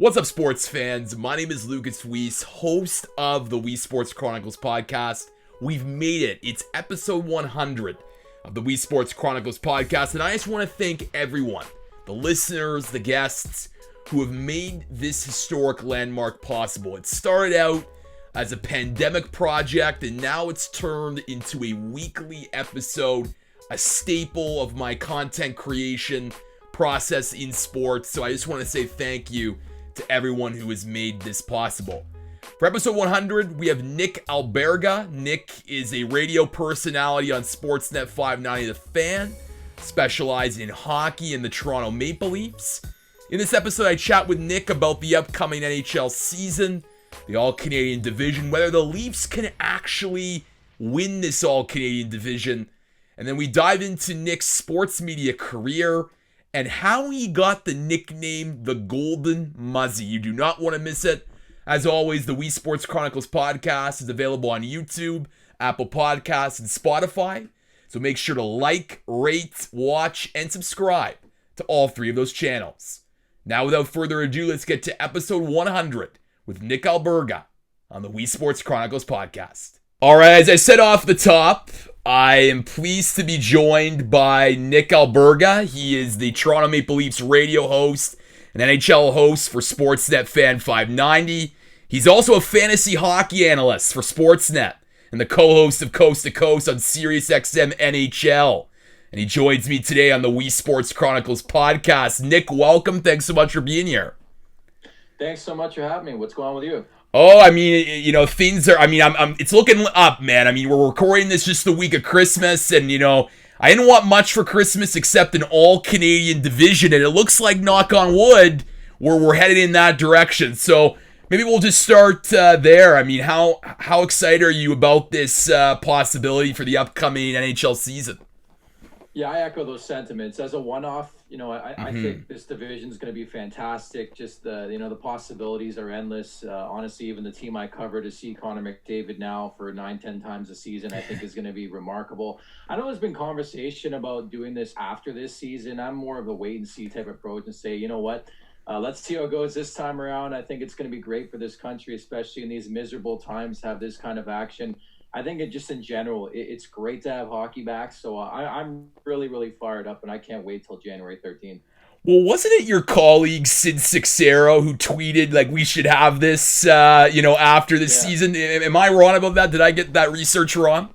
What's up, sports fans? My name is Lucas Weiss, host of the Weesesports Chronicles podcast. We've made it. It's episode 100 of the Weesesports Chronicles podcast, and I just want to thank everyone, the listeners, the guests, who have made this historic landmark possible. It started out as a pandemic project, and now it's turned into a weekly episode, a staple of my content creation process in sports. So I just want to say thank you to everyone who has made this possible. For episode 100, we have Nick Alberga. Nick is a radio personality on Sportsnet 590 The Fan, specializing in hockey and the Toronto Maple Leafs. In this episode, I chat with Nick about the upcoming NHL season, the All-Canadian division, whether the Leafs can actually win this All-Canadian division, and then we dive into Nick's sports media career and how he got the nickname the Golden Muzzy. You do not want to miss it. As always, the Weesports Chronicles podcast is available on YouTube, Apple Podcasts, and Spotify. So make sure to like, rate, watch, and subscribe to all three of those channels. Now, without further ado, let's get to episode 100 with Nick Alberga on the Weesports Chronicles podcast. All right, as I said off the top, I am pleased to be joined by Nick Alberga. He is the Toronto Maple Leafs radio host and NHL host for Sportsnet Fan 590. He's also a fantasy hockey analyst for Sportsnet and the co-host of Coast to Coast on SiriusXM NHL. And he joins me today on the Weesports Chronicles podcast. Nick, welcome. Thanks so much for being here. Thanks so much for having me. What's going on with you? Oh, I mean, you know, things are, it's looking up, man. I mean, we're recording this just the week of Christmas, and, you know, I didn't want much for Christmas except an all-Canadian division, and it looks like, knock on wood, we're headed in that direction. So maybe we'll just start there. I mean, how excited are you about this possibility for the upcoming NHL season? Yeah, I echo those sentiments. As a one-off, you know, I think this division is going to be fantastic. Just the possibilities are endless. Honestly, even the team I cover to see Connor McDavid now for 9-10 times a season, I think is going to be remarkable. I know there's been conversation about doing this after this season. I'm more of a wait-and-see type approach and say, you know what, let's see how it goes this time around. I think it's going to be great for this country, especially in these miserable times, to have this kind of action. I think in general, it's great to have hockey back. So I'm really, really fired up, and I can't wait till January 13th. Well, wasn't it your colleague Sid Sixero who tweeted like we should have this, after this season? Am I wrong about that? Did I get that research wrong?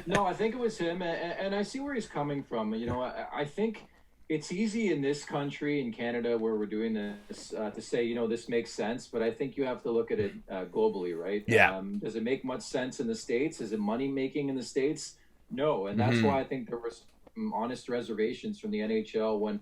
No, I think it was him, and I see where he's coming from. You know, I think it's easy in this country, in Canada, where we're doing this, to say, you know, this makes sense. But I think you have to look at it globally, right? Yeah. Does it make much sense in the States? Is it money making in the States? No. And that's why I think there were some honest reservations from the NHL when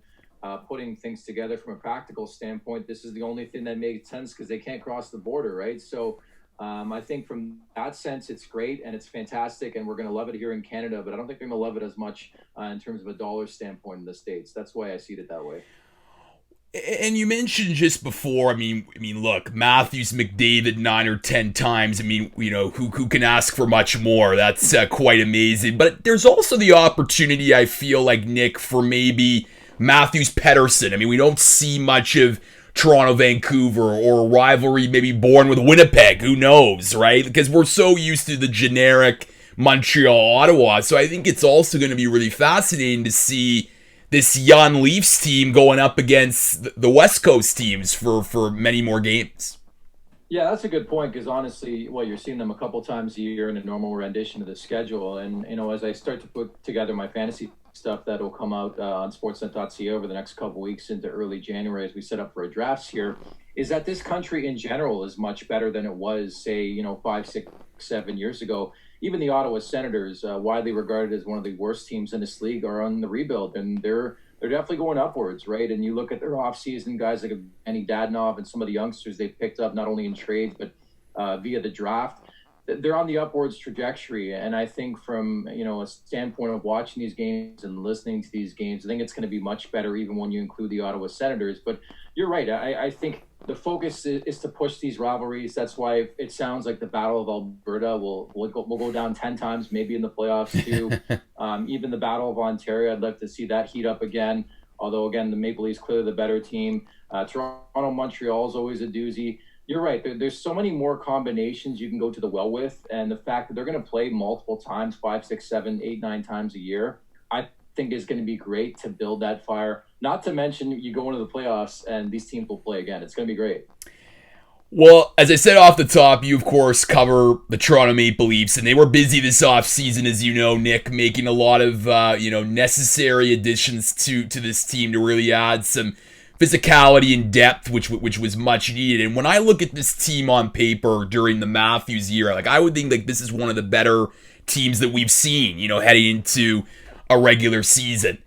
putting things together from a practical standpoint. This is the only thing that made sense because they can't cross the border, right? So I think from that sense, it's great and it's fantastic, and we're going to love it here in Canada, but I don't think we're going to love it as much in terms of a dollar standpoint in the States. That's why I see it that way. And you mentioned just before, I mean, look, Matthews, McDavid 9 or 10 times. I mean, you know, who can ask for much more? That's quite amazing. But there's also the opportunity, I feel like, Nick, for maybe Matthews Pettersson. I mean, we don't see much of Toronto, Vancouver, or a rivalry maybe born with Winnipeg. Who knows, right? Because we're so used to the generic Montreal, Ottawa. So I think it's also going to be really fascinating to see this young Leafs team going up against the West Coast teams for many more games. Yeah, that's a good point because honestly, well, you're seeing them a couple times a year in a normal rendition of the schedule. And, you know, as I start to put together my fantasy stuff that will come out on sportsnet.ca over the next couple weeks into early January as we set up for a drafts here, is that this country in general is much better than it was, say, you know, 5, 6, 7 years ago. Even the Ottawa Senators, widely regarded as one of the worst teams in this league, are on the rebuild, and they're definitely going upwards, right? And you look at their offseason guys like Andy Dadonov and some of the youngsters they picked up not only in trades but via the draft. They're on the upwards trajectory, and I think from, you know, a standpoint of watching these games and listening to these games, I think it's going to be much better even when you include the Ottawa Senators. But you're right. I think the focus is to push these rivalries. That's why it sounds like the Battle of Alberta will go down 10 times, maybe in the playoffs too. Even the Battle of Ontario, I'd love to see that heat up again. Although, again, the Maple Leafs clearly the better team. Toronto, Montreal is always a doozy. You're right. There's so many more combinations you can go to the well with. And the fact that they're going to play multiple times, 5, 6, 7, 8, 9 times a year, I think is going to be great to build that fire. Not to mention you go into the playoffs and these teams will play again. It's going to be great. Well, as I said off the top, you, of course, cover the Toronto Maple Leafs, and they were busy this offseason, as you know, Nick, making a lot of, necessary additions to this team to really add some physicality and depth, which was much needed. And when I look at this team on paper during the Matthews year, I would think this is one of the better teams that we've seen, heading into a regular season.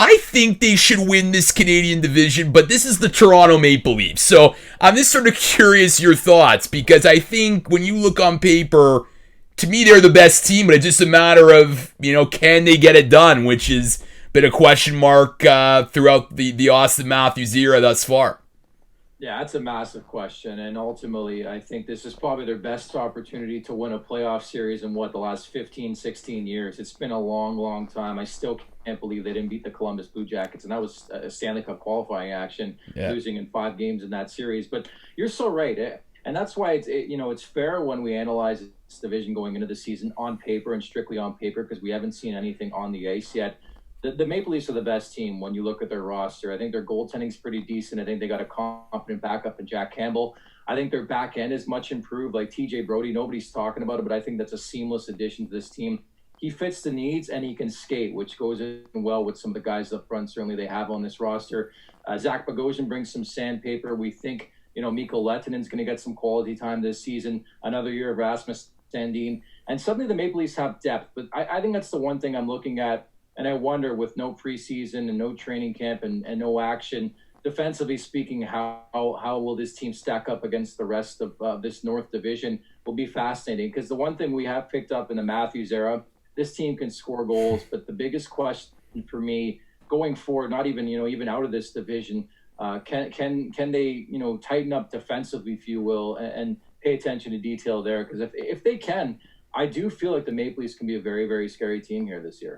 I think they should win this Canadian division, but this is the Toronto Maple Leafs. So I'm just sort of curious your thoughts, because I think when you look on paper, to me they're the best team, but it's just a matter of, can they get it done, which has been a question mark throughout the Auston Matthews era thus far. Yeah, that's a massive question. And ultimately, I think this is probably their best opportunity to win a playoff series in the last 15, 16 years. It's been a long, long time. I still can't believe they didn't beat the Columbus Blue Jackets. And that was a Stanley Cup qualifying action, losing in 5 games in that series. But you're so right. And that's why it's fair when we analyze this division going into the season on paper and strictly on paper, because we haven't seen anything on the ice yet. The Maple Leafs are the best team when you look at their roster. I think their goaltending's pretty decent. I think they got a confident backup in Jack Campbell. I think their back end is much improved. Like TJ Brody, nobody's talking about it, but I think that's a seamless addition to this team. He fits the needs and he can skate, which goes in well with some of the guys up front certainly they have on this roster. Zach Bogosian brings some sandpaper. We think, Mikko Lettinen's going to get some quality time this season. Another year of Rasmus Sandin. And suddenly the Maple Leafs have depth. But I think that's the one thing I'm looking at. And I wonder, with no preseason and no training camp and no action, defensively speaking, how will this team stack up against the rest of this North Division will be fascinating. Because the one thing we have picked up in the Matthews era, this team can score goals. But the biggest question for me going forward, not even, even out of this division, can they, tighten up defensively, if you will, and pay attention to detail there? Because if they can, I do feel like the Maple Leafs can be a very, very scary team here this year.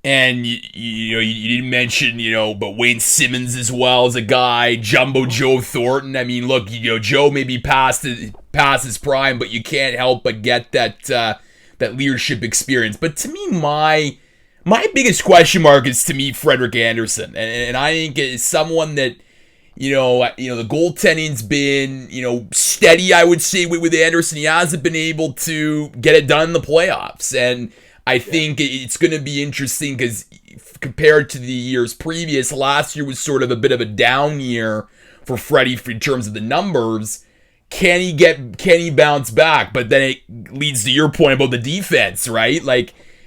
And, you didn't mention, but Wayne Simmons as well as a guy, Jumbo Joe Thornton. I mean, look, Joe may be past his prime, but you can't help but get that leadership experience. But to me, my biggest question mark is, to me, Frederik Andersen. And I think it's someone that, the goaltending's been, steady, I would say, with Andersen. He hasn't been able to get it done in the playoffs. And I think it's going to be interesting because compared to the years previous, last year was sort of a bit of a down year for Freddie in terms of the numbers. Can he bounce back? But then it leads to your point about the defense, right?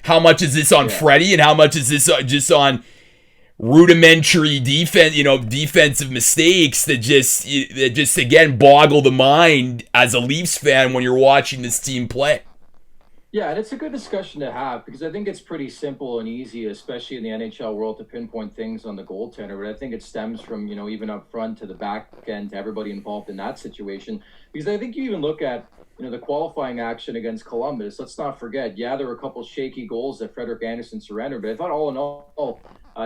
How much is this on Freddie and how much is this just on rudimentary defensive mistakes that just again boggle the mind as a Leafs fan when you're watching this team play? Yeah, and it's a good discussion to have because I think it's pretty simple and easy, especially in the NHL world, to pinpoint things on the goaltender. But I think it stems from, even up front to the back end, to everybody involved in that situation. Because I think you even look at, the qualifying action against Columbus. Let's not forget, there were a couple shaky goals that Frederik Andersen surrendered. But I thought all in all,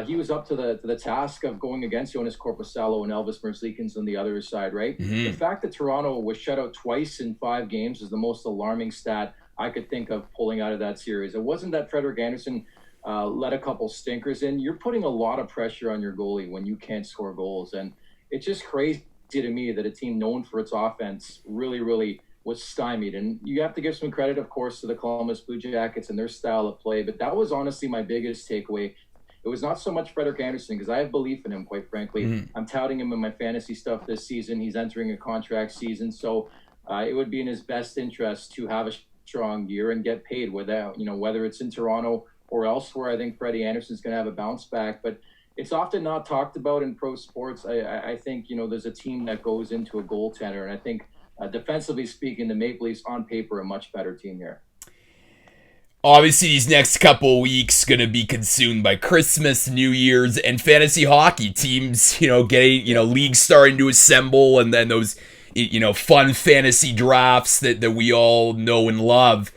he was up to the task of going against Jonas Korpisalo and Elvis Merzlikins on the other side, right? Mm-hmm. The fact that Toronto was shut out twice in 5 games is the most alarming stat I could think of pulling out of that series. It wasn't that Frederik Andersen let a couple stinkers in. You're putting a lot of pressure on your goalie when you can't score goals. And it's just crazy to me that a team known for its offense really, really was stymied. And you have to give some credit, of course, to the Columbus Blue Jackets and their style of play. But that was honestly my biggest takeaway. It was not so much Frederik Andersen, because I have belief in him, quite frankly. Mm-hmm. I'm touting him in my fantasy stuff this season. He's entering a contract season. So it would be in his best interest to have a strong year and get paid without, whether it's in Toronto or elsewhere. I think Freddie Andersen's going to have a bounce back, but it's often not talked about in pro sports. I think, there's a team that goes into a goaltender, and I think defensively speaking, the Maple Leafs on paper are a much better team here. Obviously, these next couple of weeks going to be consumed by Christmas, New Year's, and fantasy hockey teams, getting, leagues starting to assemble, and then those fun fantasy drafts that we all know and love.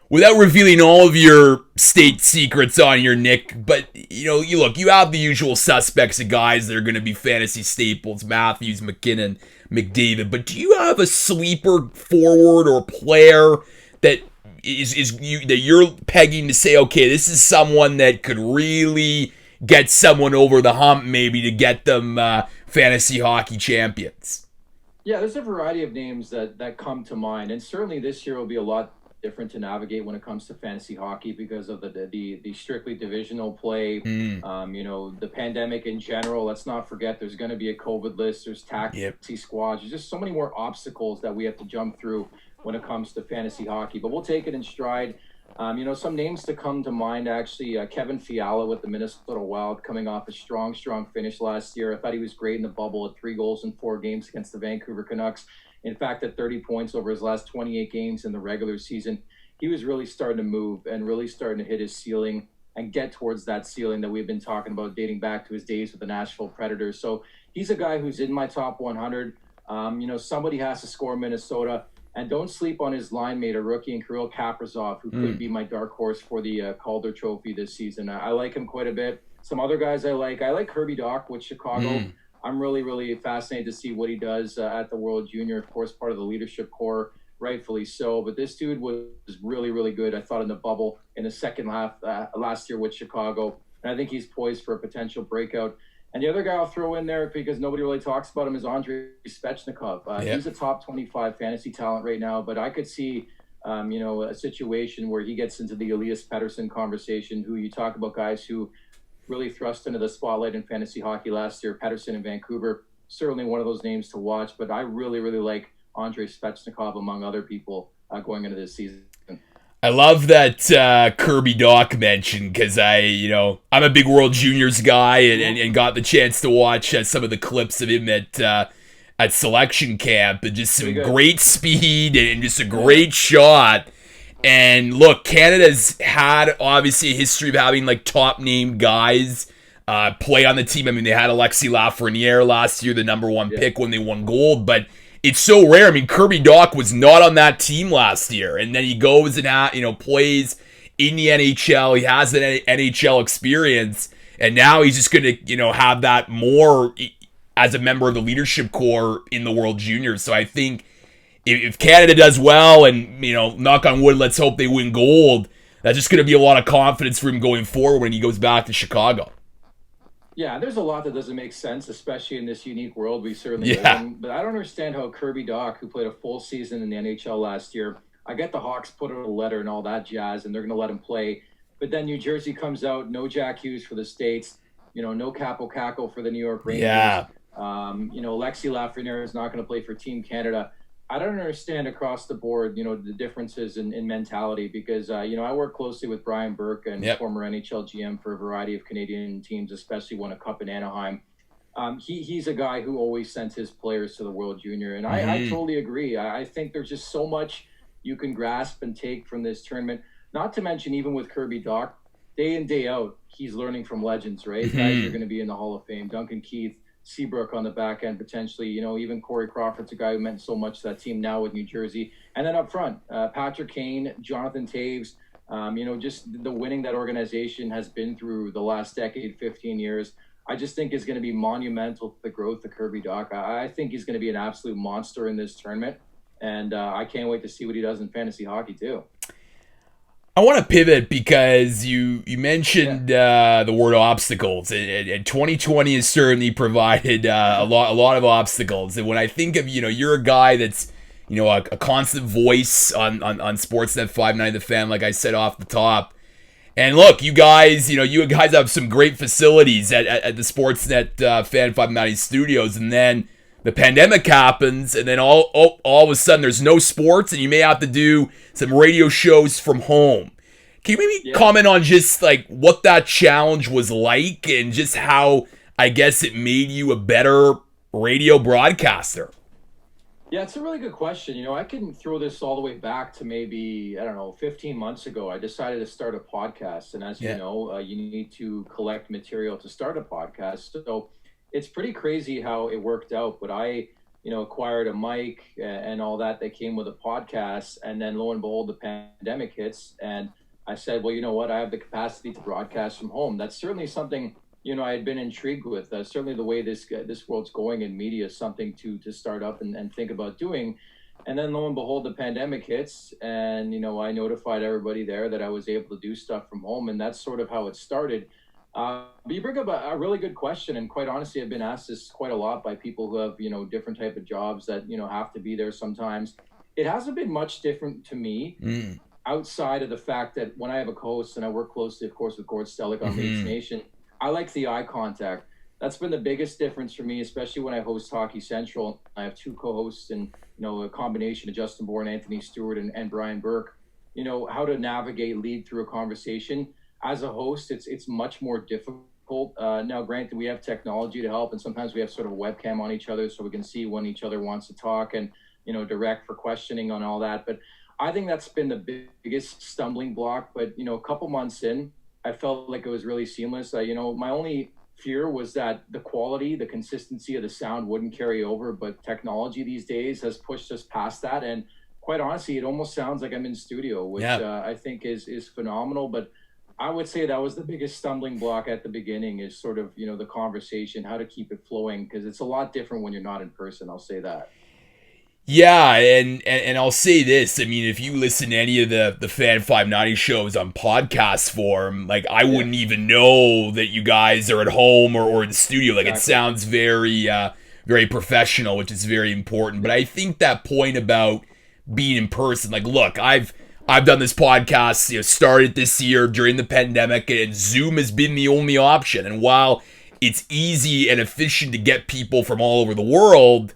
without revealing all of your state secrets on your Nick, but you have the usual suspects of guys that are going to be fantasy staples: Matthews, McKinnon, McDavid. But do you have a sleeper forward or player that that you're pegging to say, okay, this is someone that could really get someone over the hump, maybe to get them fantasy hockey champions? Yeah, there's a variety of names that come to mind, and certainly this year will be a lot different to navigate when it comes to fantasy hockey because of the strictly divisional play. The pandemic in general. Let's not forget there's going to be a COVID list. There's taxi squads. There's just so many more obstacles that we have to jump through when it comes to fantasy hockey. But we'll take it in stride. Some names to come to mind, actually, Kevin Fiala with the Minnesota Wild, coming off a strong finish last year. I thought he was great in the bubble at 3 goals in 4 games against the Vancouver Canucks. In fact, at 30 points over his last 28 games in the regular season, he was really starting to move and really starting to hit his ceiling and get towards that ceiling that we've been talking about dating back to his days with the Nashville Predators. So he's a guy who's in my top 100. Somebody has to score Minnesota. And don't sleep on his line mate, a rookie in Kirill Kaprizov, who could be my dark horse for the Calder Trophy this season. I like him quite a bit. Some other guys I like Kirby Dach with Chicago. I'm really fascinated to see what he does at the World Junior. Of course, part of the leadership core, rightfully so. But this dude was really good, I thought, in the bubble in the second half last year with Chicago. And I think he's poised for a potential breakout. And the other guy I'll throw in there, because nobody really talks about him, is Andrei Spechnikov. He's a top 25 fantasy talent right now, but I could see, a situation where he gets into the Elias Pettersson conversation, who you talk about guys who really thrust into the spotlight in fantasy hockey last year. Pettersson in Vancouver, certainly one of those names to watch, but I really like Andrei Spechnikov among other people going into this season. I love that Kirby Dach mentioned, because I'm a big World Juniors guy and got the chance to watch some of the clips of him at selection camp, and just some great speed and just a great shot. And look, Canada's had obviously a history of having like top name guys play on the team. I mean, they had Alexis Lafreniere last year, the number 1 pick when they won gold, but it's so rare. I mean, Kirby Dach was not on that team last year, and then he goes and plays in the NHL. He has an NHL experience, and now he's just going to have that more as a member of the leadership core in the World Juniors. So I think if Canada does well, and knock on wood, let's hope they win gold, that's just going to be a lot of confidence for him going forward when he goes back to Chicago. Yeah, there's a lot that doesn't make sense, especially in this unique world we certainly live in. But I don't understand how Kirby Dach, who played a full season in the NHL last year, I get the Hawks put out a letter and all that jazz, and they're going to let him play. But then New Jersey comes out, no Jack Hughes for the States, no Capo Caco for the New York Rangers. Yeah. Alexis Lafreniere is not going to play for Team Canada. I don't understand across the board, the differences in mentality, because, I work closely with Brian Burke and former NHL GM for a variety of Canadian teams, especially won a cup in Anaheim. He's a guy who always sends his players to the World Junior. And I totally agree. I think there's just so much you can grasp and take from this tournament. Not to mention, even with Kirby Dach, day in, day out, he's learning from legends, right? Guys are going to be in the Hall of Fame. Duncan Keith, Seabrook on the back end, potentially, even Corey Crawford's a guy who meant so much to that team now with New Jersey. And then up front, Patrick Kane, Jonathan Taves, just the winning that organization has been through the last decade, 15 years, I just think is going to be monumental to the growth of Kirby Dach. I think he's going to be an absolute monster in this tournament. And I can't wait to see what he does in fantasy hockey too. I want to pivot because you mentioned the word obstacles, and 2020 has certainly provided a lot of obstacles. And when I think of you're a guy that's a constant voice on Sportsnet 590 The Fan, like I said off the top. And look, you guys have some great facilities at the Sportsnet Fan 590 studios, and then the pandemic happens, and then all of a sudden there's no sports, and you may have to do some radio shows from home. Can you maybe comment on just like what that challenge was like, and just how I guess it made you a better radio broadcaster? Yeah, it's a really good question. I can throw this all the way back to maybe, 15 months ago. I decided to start a podcast, and as you know, you need to collect material to start a podcast. So it's pretty crazy how it worked out, but I acquired a mic and all that came with a podcast. And then lo and behold, the pandemic hits. And I said, well, you know what? I have the capacity to broadcast from home. That's certainly something, I had been intrigued with. Certainly the way this world's going in media is something to start up and think about doing. And then lo and behold, the pandemic hits, and I notified everybody there that I was able to do stuff from home, and that's sort of how it started. But you bring up a really good question, and quite honestly, I've been asked this quite a lot by people who have different type of jobs that have to be there sometimes. It hasn't been much different to me, outside of the fact that when I have a co-host and I work closely, of course, with Gord Stellick on Leafs Nation, I like the eye contact. That's been the biggest difference for me, especially when I host Hockey Central. I have two co-hosts and, a combination of Justin Bourne, Anthony Stewart, and Brian Burke. How to navigate, lead through a conversation. As a host, it's much more difficult. Now, granted, we have technology to help, and sometimes we have sort of a webcam on each other so we can see when each other wants to talk and, direct for questioning on all that. But I think that's been the biggest stumbling block. But, a couple months in, I felt like it was really seamless. My only fear was that the quality, the consistency of the sound wouldn't carry over, but technology these days has pushed us past that. And quite honestly, it almost sounds like I'm in studio, which I think is phenomenal. But I would say that was the biggest stumbling block at the beginning, is sort of, the conversation, how to keep it flowing, because it's a lot different when you're not in person. I'll say that. Yeah, and I'll say this. I mean, if you listen to any of the Fan 590 shows on podcast form, like, I wouldn't even know that you guys are at home or in the studio. Like, exactly. It sounds very, very professional, which is very important. But I think that point about being in person, like, look, I've done this podcast, started this year during the pandemic, and Zoom has been the only option. And while it's easy and efficient to get people from all over the world,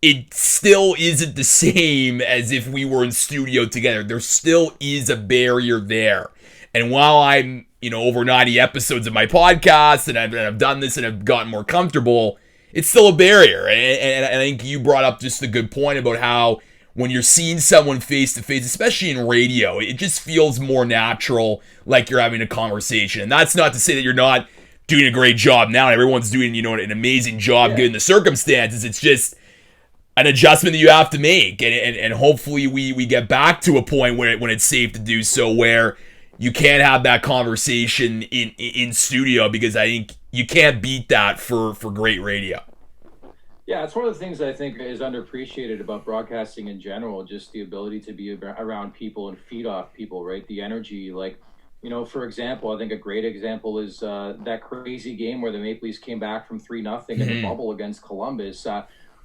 it still isn't the same as if we were in studio together. There still is a barrier there. And while I'm, over 90 episodes of my podcast, and I've done this and I've gotten more comfortable, it's still a barrier. And I think you brought up just a good point about how when you're seeing someone face to face, especially in radio, it just feels more natural, like you're having a conversation. And that's not to say that you're not doing a great job now. Everyone's doing, an amazing job given the circumstances. It's just an adjustment that you have to make, and hopefully we get back to a point when it's safe to do so, where you can have that conversation in studio, because I think you can't beat that for great radio. Yeah, it's one of the things I think is underappreciated about broadcasting in general, just the ability to be around people and feed off people, right? The energy, like, for example, I think a great example is that crazy game where the Maple Leafs came back from 3-0 in the bubble against Columbus.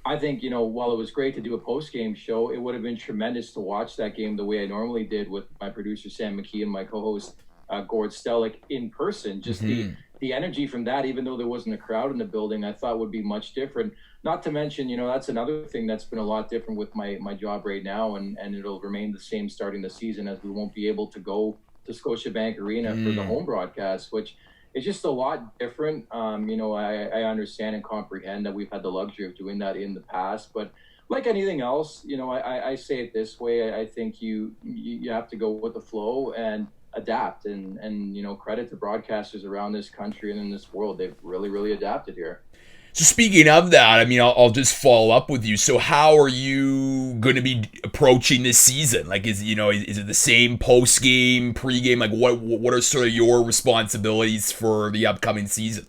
I think, while it was great to do a post-game show, it would have been tremendous to watch that game the way I normally did with my producer, Sam McKee, and my co-host, Gord Stellick, in person. Just the energy from that, even though there wasn't a crowd in the building, I thought would be much different. Not to mention, that's another thing that's been a lot different with my job right now, and it'll remain the same starting the season, as we won't be able to go to Scotiabank Arena for the home broadcast, which it's just a lot different. I understand and comprehend that we've had the luxury of doing that in the past, but like anything else, I say it this way. I think you have to go with the flow and adapt, and credit to broadcasters around this country and in this world. They've really, really adapted here. So speaking of that, I mean, I'll just follow up with you. So how are you going to be approaching this season? Like, is it the same post game, pre game? Like, what are sort of your responsibilities for the upcoming season?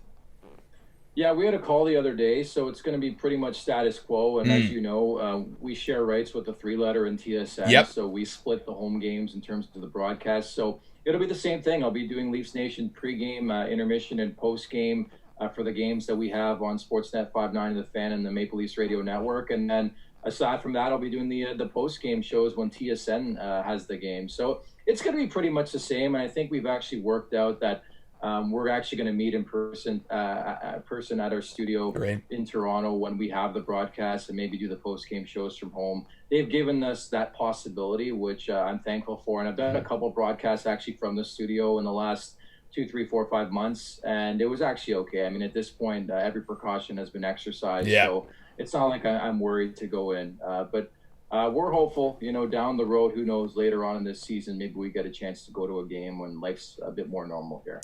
Yeah, we had a call the other day, so it's going to be pretty much status quo. And as you know, we share rights with the 3-letter and TSN, so we split the home games in terms of the broadcast. So it'll be the same thing. I'll be doing Leafs Nation pregame, intermission, and postgame for the games that we have on Sportsnet 590, The Fan, and the Maple Leafs Radio Network. And then aside from that, I'll be doing the post-game shows when TSN has the game. So it's going to be pretty much the same. And I think we've actually worked out that we're actually going to meet in person at our studio in Toronto when we have the broadcast, and maybe do the post-game shows from home. They've given us that possibility, which I'm thankful for. And I've done a couple of broadcasts actually from the studio in the last 2, 3, 4, 5 months, and it was actually okay. I mean, at this point, every precaution has been exercised, so it's not like I'm worried to go in. But we're hopeful, down the road, who knows, later on in this season, maybe we get a chance to go to a game when life's a bit more normal here.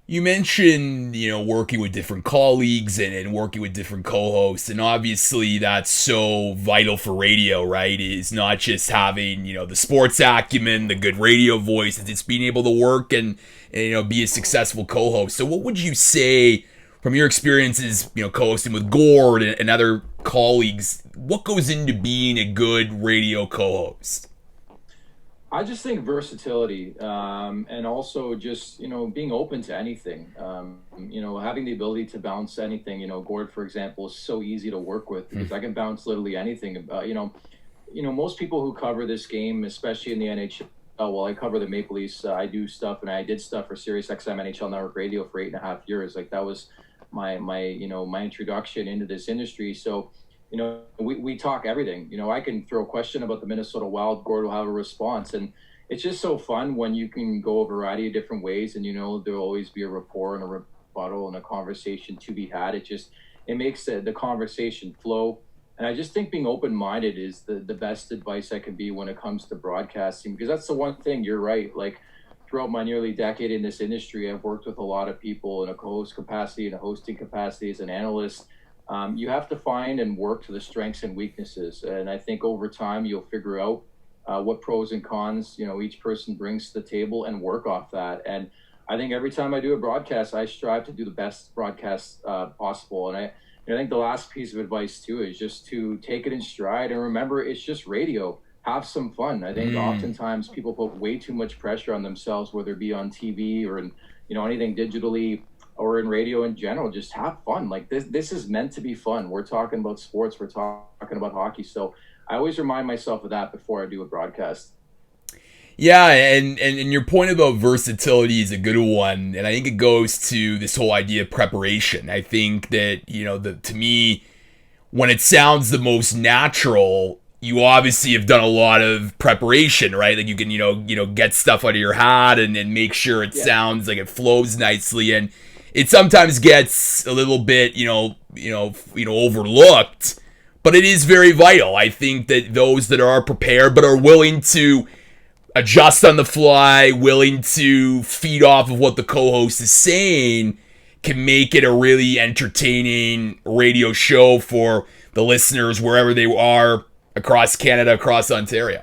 You mentioned, working with different colleagues and working with different co-hosts, and obviously that's so vital for radio, right? It's not just having, the sports acumen, the good radio voice, it's being able to work and be a successful co-host. So what would you say from your experiences, co-hosting with Gord and other colleagues, what goes into being a good radio co-host? I just think versatility, and also just being open to anything. Having the ability to bounce anything. Gord, for example, is so easy to work with because I can bounce literally anything. Most people who cover this game, especially in the NHL. Well, I cover the Maple Leafs. I do stuff, and I did stuff for Sirius XM NHL Network Radio for 8.5 years. Like that was my introduction into this industry. So. We talk everything. I can throw a question about the Minnesota Wild, Gord will have a response. And it's just so fun when you can go a variety of different ways and, there'll always be a rapport and a rebuttal and a conversation to be had. It makes the conversation flow. And I just think being open-minded is the best advice I can be when it comes to broadcasting, because that's the one thing, you're right. Like throughout my nearly decade in this industry, I've worked with a lot of people in a co-host capacity, in a hosting capacity, as an analyst. You have to find and work to the strengths and weaknesses. And I think over time, you'll figure out what pros and cons, each person brings to the table and work off that. And I think every time I do a broadcast, I strive to do the best broadcast possible. And I think the last piece of advice too is just to take it in stride and remember it's just radio. Have some fun. I think oftentimes people put way too much pressure on themselves, whether it be on TV or in, anything digitally or in radio in general. Just have fun. Like this is meant to be fun. We're talking about sports. We're talking about hockey. So I always remind myself of that before I do a broadcast. Yeah, and your point about versatility is a good one, and I think it goes to this whole idea of preparation. I think that, to me, when it sounds the most natural, you obviously have done a lot of preparation, right? Like you can, get stuff out of your hat and make sure it sounds like it flows nicely, and it sometimes gets a little bit, overlooked, but it is very vital. I think that those that are prepared but are willing to adjust on the fly, willing to feed off of what the co-host is saying, can make it a really entertaining radio show for the listeners wherever they are across Canada, across Ontario.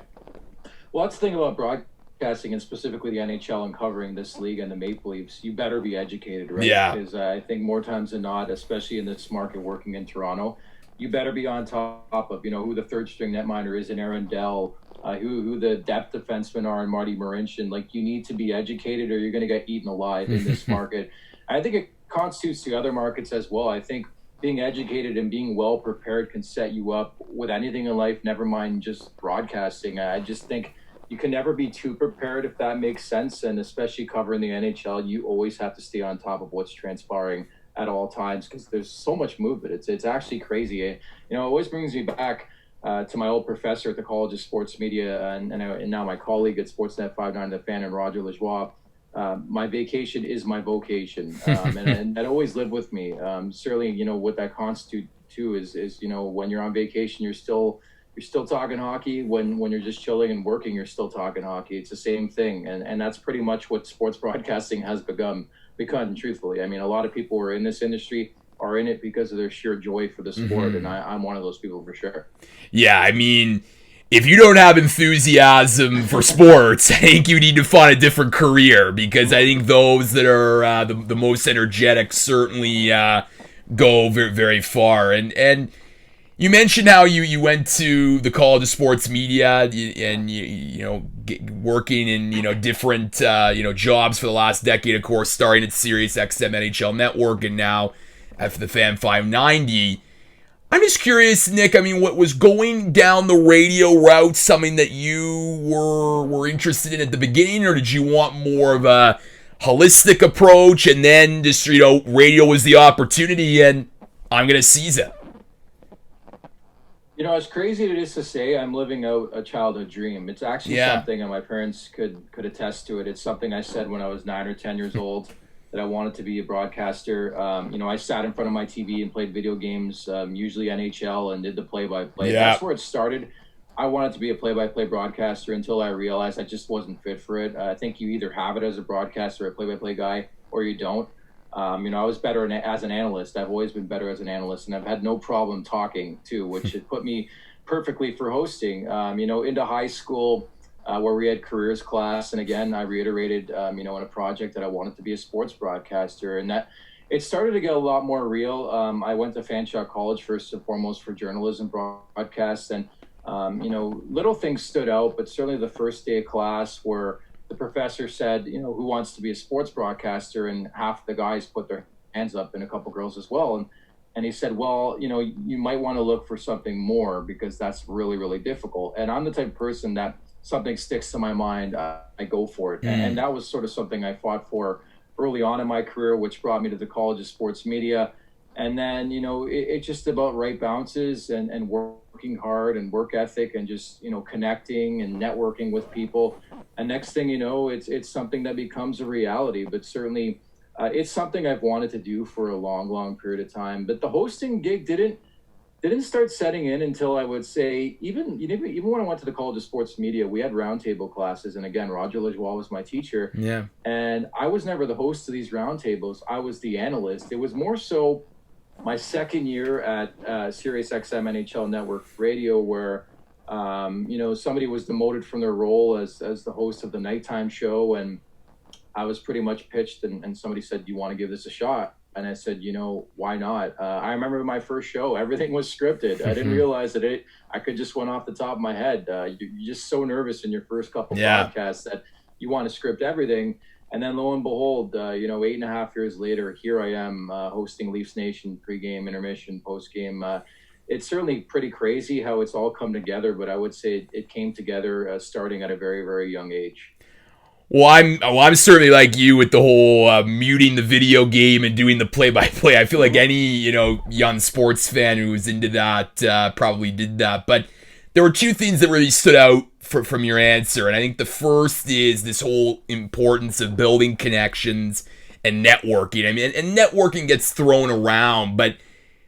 Well, that's the thing about broadcasting, and specifically the NHL and covering this league and the Maple Leafs. You better be educated, right? Yeah. Because I think more times than not, especially in this market working in Toronto, you better be on top of, who the third string netminder is in Aaron Dell, who the depth defensemen are in Marty Marincin. Like, you need to be educated or you're going to get eaten alive in this market. I think it constitutes the other markets as well. I think being educated and being well prepared can set you up with anything in life, never mind just broadcasting. I just think you can never be too prepared, if that makes sense. And especially covering the NHL, you always have to stay on top of what's transpiring at all times because there's so much movement. It's actually crazy. It always brings me back to my old professor at the College of Sports Media and now my colleague at Sportsnet 59 The Fan and Roger Lajoie. My vacation is my vocation, and that always lived with me. Certainly, what that constitutes too is when you're on vacation, you're still talking hockey. When you're just chilling and working, you're still talking hockey. It's the same thing, and that's pretty much what sports broadcasting has become. Truthfully, I mean, a lot of people who are in this industry are in it because of their sheer joy for the sport, and I'm one of those people for sure. Yeah, I mean, if you don't have enthusiasm for sports, I think you need to find a different career, because I think those that are the most energetic certainly go very, very far. And you mentioned how you went to the College of Sports Media and working in different jobs for the last decade, of course, starting at Sirius XM NHL Network and now at the Fan 590. I'm just curious, Nick, I mean, what was going down the radio route something that you were interested in at the beginning, or did you want more of a holistic approach and then just, radio was the opportunity and I'm going to seize it? As crazy as it is to say, I'm living out a childhood dream. It's actually something, and my parents could attest to it. It's something I said when I was 9 or 10 years old, that I wanted to be a broadcaster. I sat in front of my TV and played video games, usually NHL, and did the play-by-play. Yeah. That's where it started. I wanted to be a play-by-play broadcaster until I realized I just wasn't fit for it. I think you either have it as a broadcaster or a play-by-play guy, or you don't. I was better as an analyst. I've always been better as an analyst, and I've had no problem talking too, which had put me perfectly for hosting. Into high school, where we had careers class, and again, I reiterated, in a project that I wanted to be a sports broadcaster, and that it started to get a lot more real. I went to Fanshawe College first and foremost for journalism broadcast, and little things stood out, but certainly the first day of class where the professor said, who wants to be a sports broadcaster? And half the guys put their hands up, and a couple girls as well. And he said, well, you might want to look for something more, because that's really, really difficult. And I'm the type of person that something sticks to my mind, I go for it. And that was sort of something I fought for early on in my career, which brought me to the College of Sports Media. And then, it's just about right bounces and working hard and work ethic and just, connecting and networking with people. And next thing you know, it's something that becomes a reality. But certainly it's something I've wanted to do for a long, long period of time. But the hosting gig didn't start setting in until, I would say, even when I went to the College of Sports Media, we had roundtable classes. And again, Roger Lajoie was my teacher. Yeah. And I was never the host of these roundtables. I was the analyst. It was more so my second year at Sirius XM NHL Network Radio, where somebody was demoted from their role as the host of the nighttime show, and I was pretty much pitched, and somebody said, "Do you want to give this a shot?" And I said, why not? I remember my first show, everything was scripted. I didn't realize that I could just went off the top of my head. You're just so nervous in your first couple podcasts that you want to script everything. And then lo and behold, 8.5 years later, here I am hosting Leafs Nation pregame, intermission, postgame. It's certainly pretty crazy how it's all come together, but I would say it came together starting at a very, very young age. Well, I'm certainly like you with the whole muting the video game and doing the play-by-play. I feel like any young sports fan who was into that probably did that. But there were two things that really stood out from your answer, and I think the first is this whole importance of building connections and networking. I mean, and networking gets thrown around, but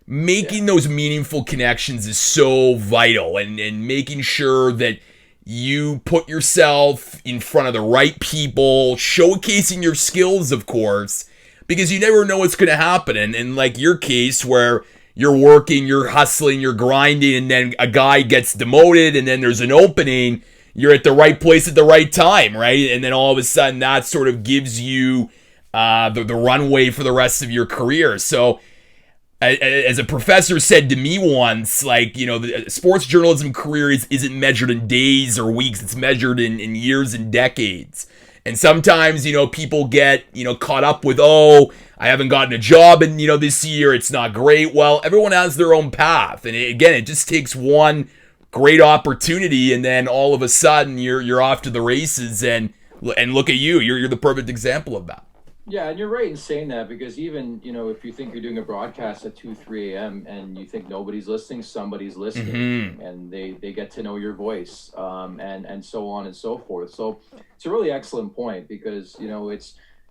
making those meaningful connections is so vital, and making sure that you put yourself in front of the right people, showcasing your skills, of course, because you never know what's going to happen. And like your case where you're working, you're hustling, you're grinding, and then a guy gets demoted, and then there's an opening, you're at the right place at the right time, right? And then all of a sudden that sort of gives you the runway for the rest of your career. So as a professor said to me once, the sports journalism career isn't measured in days or weeks. It's measured in years and decades. And sometimes, people get, caught up with, I haven't gotten a job in, this year. It's not great. Well, everyone has their own path. And it just takes one great opportunity, and then all of a sudden you're off to the races. And look at you. You're the perfect example of that. Yeah, and you're right in saying that, because even, if you think you're doing a broadcast at 2, 3 a.m. and you think nobody's listening, somebody's listening, and they get to know your voice, and so on and so forth. So it's a really excellent point, because,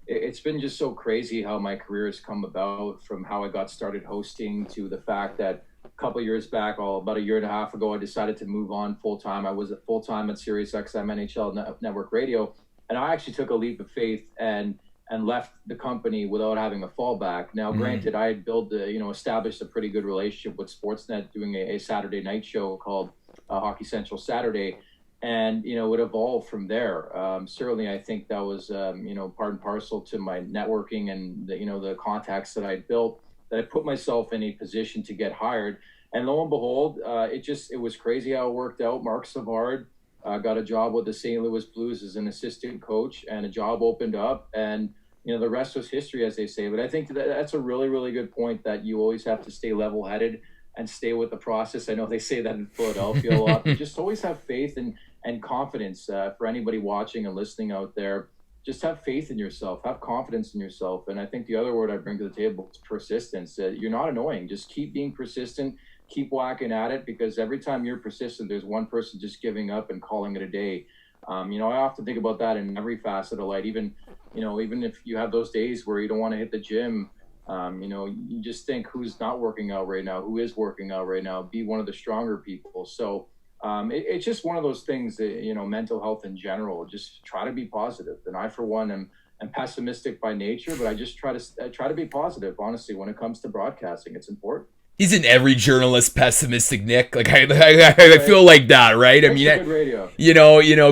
it's been just so crazy how my career has come about, from how I got started hosting to the fact that a couple of years back, about a year and a half ago, I decided to move on full-time. I was full-time at Sirius XM NHL Network Radio, and I actually took a leap of faith and left the company without having a fallback. Now, granted, I had established a pretty good relationship with Sportsnet, doing a Saturday night show called Hockey Central Saturday, and, it evolved from there. Certainly, I think that was, part and parcel to my networking and the contacts that I built, that I put myself in a position to get hired. And lo and behold, it was crazy how it worked out. Mark Savard got a job with the St. Louis Blues as an assistant coach, and a job opened up, and the rest was history, as they say. But I think that's a really, really good point, that you always have to stay level-headed and stay with the process. I know they say that in Philadelphia a lot, but just always have faith and confidence. For anybody watching and listening out there, just have faith in yourself, have confidence in yourself. And I think the other word I bring to the table is persistence. You're not annoying. Just keep being persistent, keep whacking at it, because every time you're persistent, there's one person just giving up and calling it a day. I often think about that in every facet of life. Even if you have those days where you don't want to hit the gym, you just think, who's not working out right now? Who is working out right now? Be one of the stronger people. So it's just one of those things that, mental health in general, just try to be positive. And I, for one, am and pessimistic by nature, but I just try to be positive. Honestly, when it comes to broadcasting, it's important. Isn't every journalist pessimistic, Nick? Like I feel like that, right? That's good radio.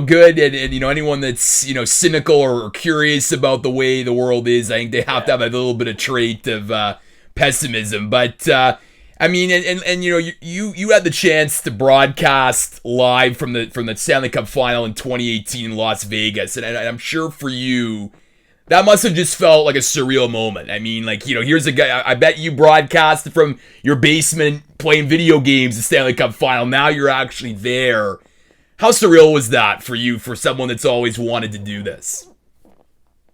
Good, and anyone that's cynical or curious about the way the world is, I think they have to have a little bit of trait of pessimism. But you had the chance to broadcast live from the Stanley Cup Final in 2018 in Las Vegas, and I'm sure for you, that must have just felt like a surreal moment. I mean, here's a guy, I bet you broadcast from your basement playing video games, the Stanley Cup Final. Now you're actually there. How surreal was that for you, for someone that's always wanted to do this?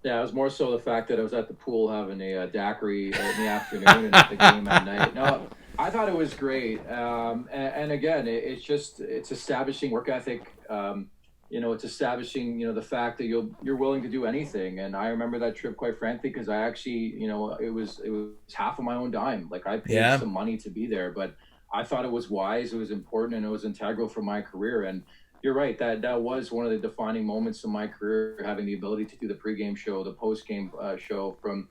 Yeah, it was more so the fact that I was at the pool having a daiquiri in the afternoon and at the game at night. No, I thought it was great. And again, it's establishing work ethic. It's establishing, the fact that you're willing to do anything. And I remember that trip, quite frankly, because I actually, it was half of my own dime. Like, I paid some money to be there, but I thought it was wise, it was important, and it was integral for my career. And you're right, that was one of the defining moments in my career, having the ability to do the pregame show, the postgame show from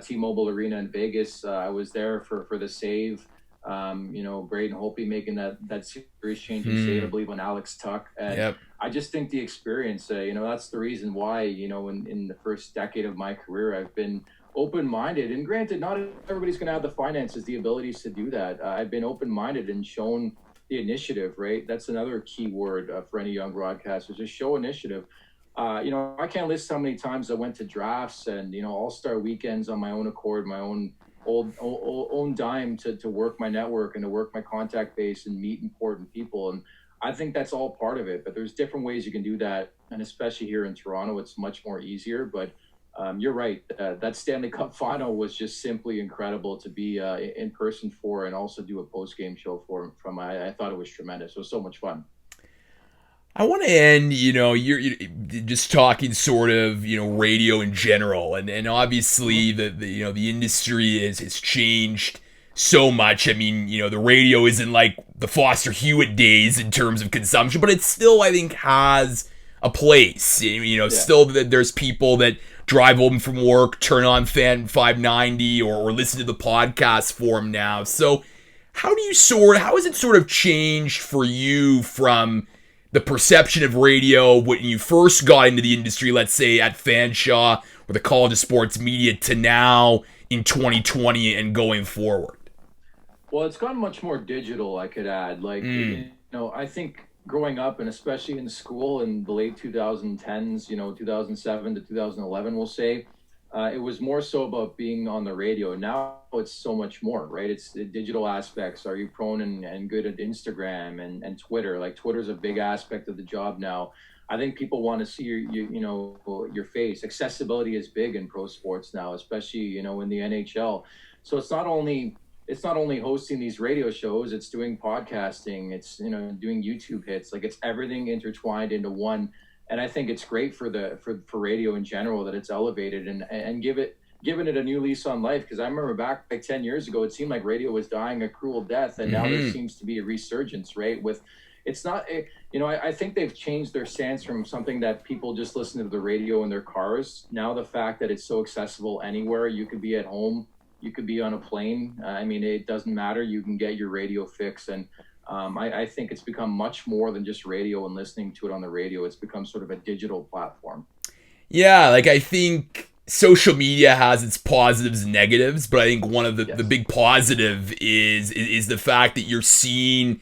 T-Mobile Arena in Vegas. I was there for the save. Braden Holtby making that series-changing save, I believe, on Alex Tuck. And I just think the experience, that's the reason why, in the first decade of my career, I've been open-minded. And granted, not everybody's going to have the finances, the abilities to do that. I've been open-minded and shown the initiative, right? That's another key word for any young broadcasters, just show initiative. I can't list how many times I went to drafts and, all-star weekends on my own accord, my own own dime to work my network and to work my contact base and meet important people. And I think that's all part of it, but there's different ways you can do that. And especially here in Toronto, it's much more easier, but you're right. That Stanley Cup Final was just simply incredible to be in person for, and also do a post-game show from. I thought it was tremendous. It was so much fun. I want to end, you're just talking sort of, radio in general, and obviously the industry has changed so much. I mean, the radio isn't like the Foster Hewitt days in terms of consumption, but it still, I think, has a place. Still there's people that drive home from work, turn on Fan 590 or listen to the podcast form now. So how has it sort of changed for you from the perception of radio when you first got into the industry, let's say at Fanshawe or the College of Sports Media, to now in 2020 and going forward? Well, it's gotten much more digital, I could add. I think growing up, and especially in school in the late 2010s, 2007 to 2011, we'll say, it was more so about being on the radio. Now it's so much more, right? It's the digital aspects. Are you prone and good at Instagram and Twitter? Like, Twitter's a big aspect of the job now. I think people want to see your face. Accessibility is big in pro sports now, especially, in the NHL. So it's not only hosting these radio shows, it's doing podcasting, it's, doing YouTube hits. Like, it's everything intertwined into one. And I think it's great for radio in general that it's elevated and giving it a new lease on life. Because I remember back like 10 years ago, it seemed like radio was dying a cruel death, and now there seems to be a resurgence, right? I think they've changed their stance from something that people just listen to the radio in their cars. Now the fact that it's so accessible anywhere, you could be at home, you could be on a plane. It doesn't matter. You can get your radio fix. And I think it's become much more than just radio and listening to it on the radio. It's become sort of a digital platform. Yeah, I think social media has its positives and negatives, but I think one of the big positive is the fact that you're seeing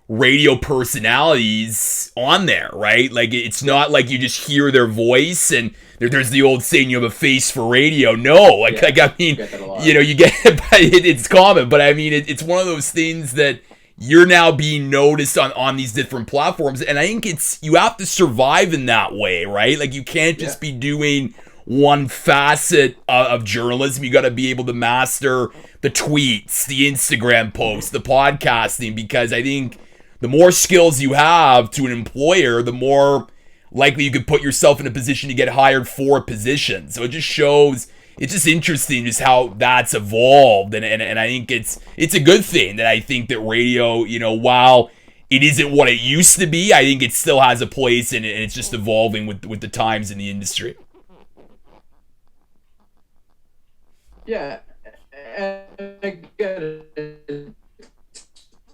radio personalities on there, right? It's not like you just hear their voice and there's the old saying, you have a face for radio. No, you get it, but it's common, but it's one of those things that you're now being noticed on these different platforms, and I think you have to survive in that way, right? You can't just be doing one facet of journalism. You got to be able to master the tweets, the Instagram posts, the podcasting, because I think the more skills you have to an employer, the more likely you could put yourself in a position to get hired for a position. So it just shows, it's just interesting just how that's evolved. And I think it's a good thing that I think that radio, while it isn't what it used to be, I think it still has a place, and it's just evolving with the times in the industry. Yeah, and again, it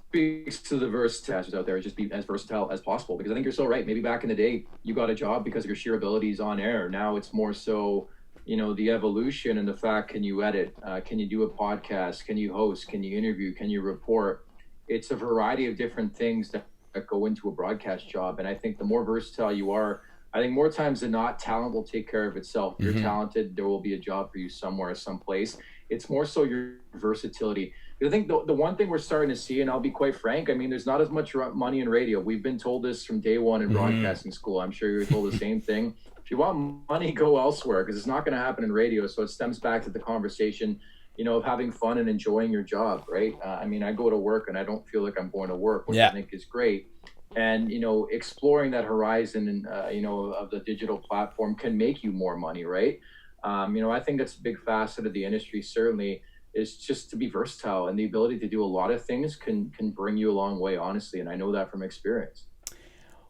speaks to the versatility out there. Just be as versatile as possible, because I think you're so right. Maybe back in the day, you got a job because of your sheer abilities on air. Now it's more so, the evolution and the fact: can you edit? Can you do a podcast? Can you host? Can you interview? Can you report? It's a variety of different things that go into a broadcast job. And I think the more versatile you are, I think more times than not, talent will take care of itself. If you're talented, there will be a job for you somewhere, someplace. It's more so your versatility. I think the one thing we're starting to see, and I'll be quite frank, I mean, there's not as much money in radio. We've been told this from day one in broadcasting school. I'm sure you were told the same thing. If you want money, go elsewhere, because it's not going to happen in radio. So it stems back to the conversation, of having fun and enjoying your job, right? I mean, I go to work and I don't feel like I'm going to work, which I think is great. And, exploring that horizon and, of the digital platform can make you more money, right? I think that's a big facet of the industry, certainly, is just to be versatile, and the ability to do a lot of things can bring you a long way, honestly. And I know that from experience.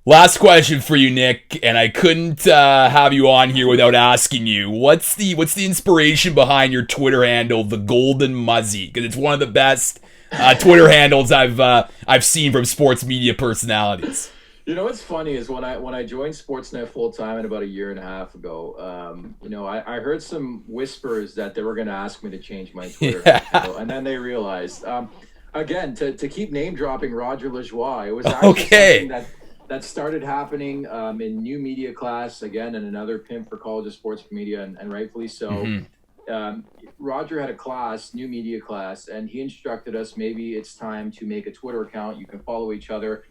Last question for you, Nick, and I couldn't have you on here without asking you, what's the inspiration behind your Twitter handle, the Golden Muzzy? Because it's one of the best Twitter handles I've seen from sports media personalities. What's funny is when I joined Sportsnet full time about a year and a half ago, I heard some whispers that they were going to ask me to change my Twitter handle, and then they realized, again, to keep name dropping Roger Lajoie, it was actually something that started happening in new media class, again, and another pimp for College of Sports Media, and rightfully so. Roger had a class, new media class, and he instructed us, maybe it's time to make a Twitter account. You can follow each other,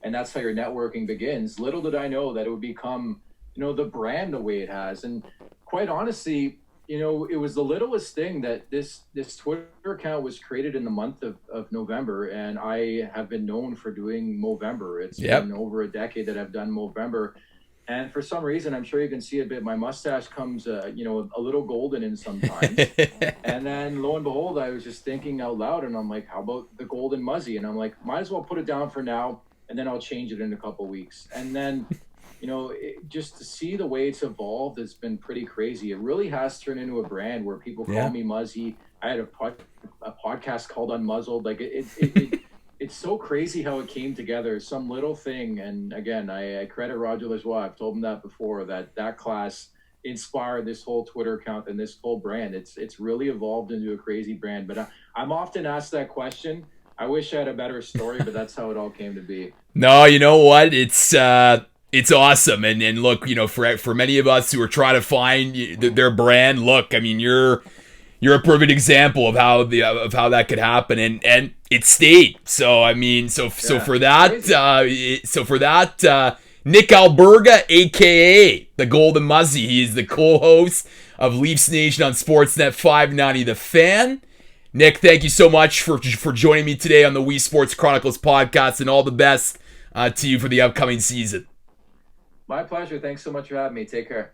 and that's how your networking begins. Little did I know that it would become, the brand the way it has. And quite honestly, it was the littlest thing that this Twitter account was created in the month of November, and I have been known for doing Movember. It's been over a decade that I've done Movember. And for some reason, I'm sure you can see a bit, my mustache comes, a little golden in sometimes. And then lo and behold, I was just thinking out loud, and I'm like, how about the Golden Muzzy? And I'm like, might as well put it down for now, and then I'll change it in a couple of weeks. And then, just to see the way it's evolved, it's been pretty crazy. It really has turned into a brand where people call me Muzzy. I had a podcast called Unmuzzled. Like it's so crazy how it came together, some little thing. And again, I credit Roger Lajoie. I've told him that before, that class inspired this whole Twitter account and this whole brand. It's really evolved into a crazy brand. But I'm often asked that question. I wish I had a better story, but that's how it all came to be. No, you know what? It's awesome. And look, for many of us who are trying to find their brand, look, I mean, you're a perfect example of how that could happen, and it stayed. So I mean, so for that, Nick Alberga, aka the Golden Muzzy, he's the co-host of Leafs Nation on Sportsnet 590 The Fan. Nick, thank you so much for joining me today on the Weesports Chronicles podcast, and all the best to you for the upcoming season. My pleasure. Thanks so much for having me. Take care.